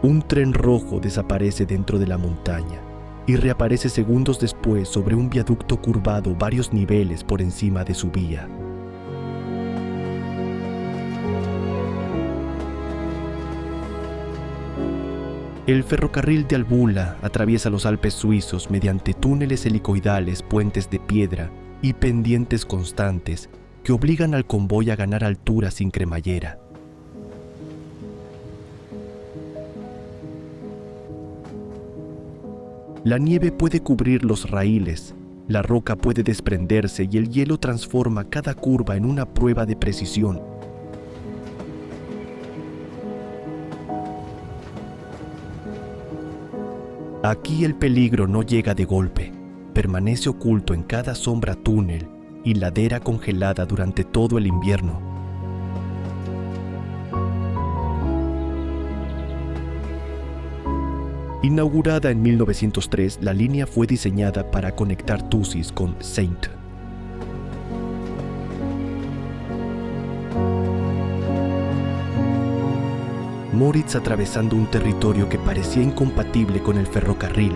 Un tren rojo desaparece dentro de la montaña y reaparece segundos después sobre un viaducto curvado varios niveles por encima de su vía. El ferrocarril de Albula atraviesa los Alpes suizos mediante túneles helicoidales, puentes de piedra y pendientes constantes que obligan al convoy a ganar altura sin cremallera. La nieve puede cubrir los raíles, la roca puede desprenderse y el hielo transforma cada curva en una prueba de precisión. Aquí el peligro no llega de golpe, permanece oculto en cada sombra, túnel y ladera congelada durante todo el invierno. Inaugurada en 1903, la línea fue diseñada para conectar Thusis con St. Moritz atravesando un territorio que parecía incompatible con el ferrocarril.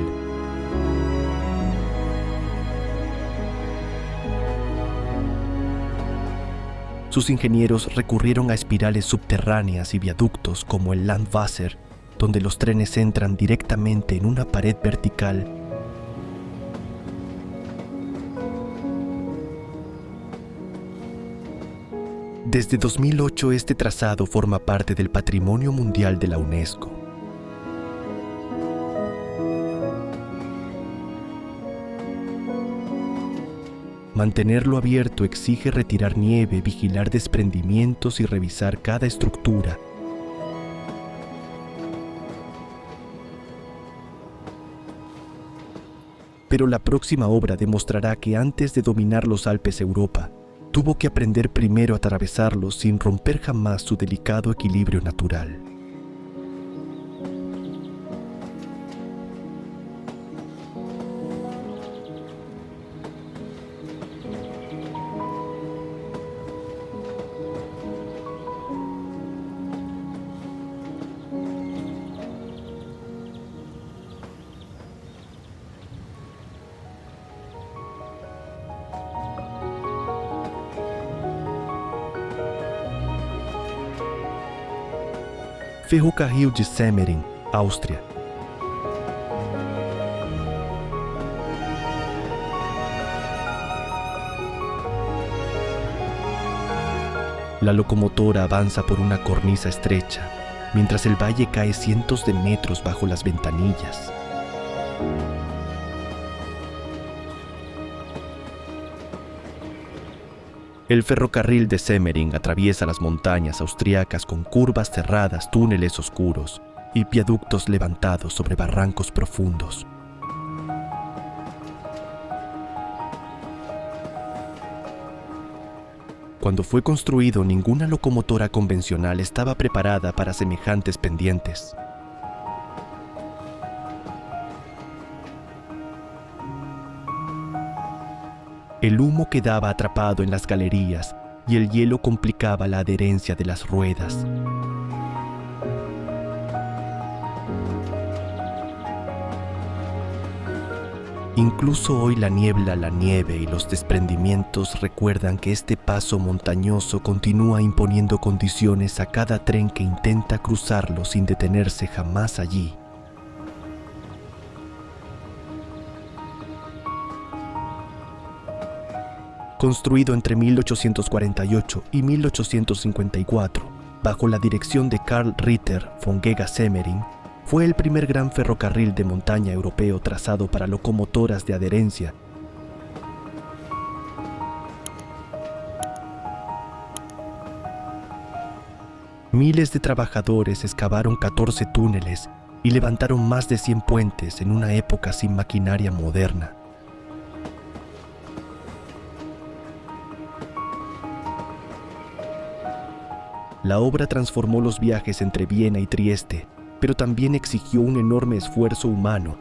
Sus ingenieros recurrieron a espirales subterráneas y viaductos como el Landwasser, donde los trenes entran directamente en una pared vertical. Desde 2008 este trazado forma parte del Patrimonio Mundial de la UNESCO. Mantenerlo abierto exige retirar nieve, vigilar desprendimientos y revisar cada estructura. Pero la próxima obra demostrará que antes de dominar los Alpes Europa, tuvo que aprender primero a atravesarlos sin romper jamás su delicado equilibrio natural. Ferrocarril de Semmering, Austria. La locomotora avanza por una cornisa estrecha, mientras el valle cae cientos de metros bajo las ventanillas. El ferrocarril de Semmering atraviesa las montañas austriacas con curvas cerradas, túneles oscuros y viaductos levantados sobre barrancos profundos. Cuando fue construido, ninguna locomotora convencional estaba preparada para semejantes pendientes. El humo quedaba atrapado en las galerías y el hielo complicaba la adherencia de las ruedas. Incluso hoy la niebla, la nieve y los desprendimientos recuerdan que este paso montañoso continúa imponiendo condiciones a cada tren que intenta cruzarlo sin detenerse jamás allí. Construido entre 1848 y 1854, bajo la dirección de Karl Ritter von Gega-Semmering, fue el primer gran ferrocarril de montaña europeo trazado para locomotoras de adherencia. Miles de trabajadores excavaron 14 túneles y levantaron más de 100 puentes en una época sin maquinaria moderna. La obra transformó los viajes entre Viena y Trieste, pero también exigió un enorme esfuerzo humano.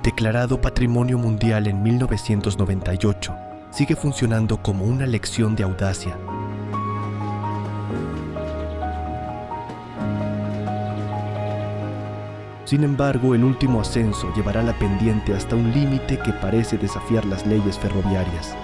Declarado Patrimonio Mundial en 1998, sigue funcionando como una lección de audacia. Sin embargo, el último ascenso llevará la pendiente hasta un límite que parece desafiar las leyes ferroviarias.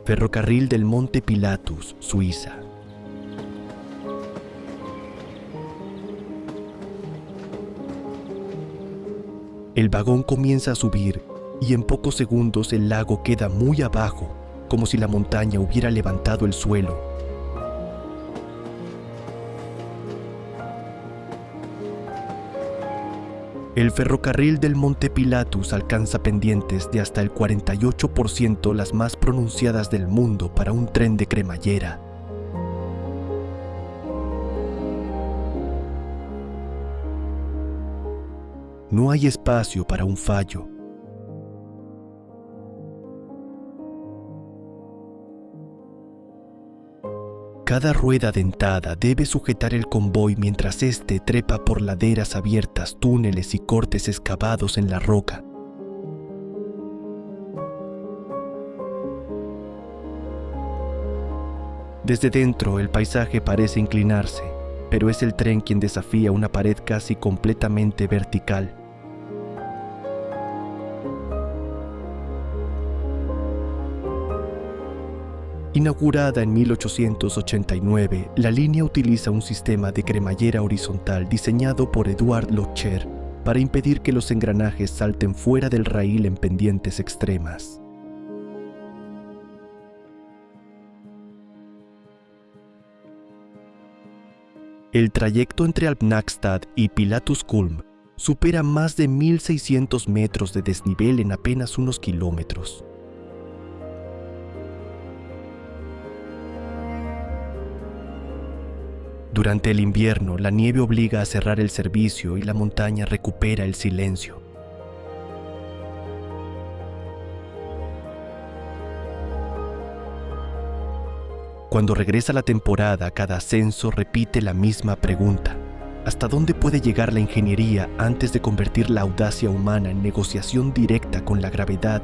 Ferrocarril del Monte Pilatus, Suiza. El vagón comienza a subir y en pocos segundos el lago queda muy abajo, como si la montaña hubiera levantado el suelo. El ferrocarril del Monte Pilatus alcanza pendientes de hasta el 48%, las más pronunciadas del mundo para un tren de cremallera. No hay espacio para un fallo. Cada rueda dentada debe sujetar el convoy mientras éste trepa por laderas abiertas, túneles y cortes excavados en la roca. Desde dentro, el paisaje parece inclinarse, pero es el tren quien desafía una pared casi completamente vertical. Inaugurada en 1889, la línea utiliza un sistema de cremallera horizontal diseñado por Eduard Locher para impedir que los engranajes salten fuera del raíl en pendientes extremas. El trayecto entre Alpnachstad y Pilatus-Kulm supera más de 1.600 metros de desnivel en apenas unos kilómetros. Durante el invierno, la nieve obliga a cerrar el servicio y la montaña recupera el silencio. Cuando regresa la temporada, cada ascenso repite la misma pregunta. ¿Hasta dónde puede llegar la ingeniería antes de convertir la audacia humana en negociación directa con la gravedad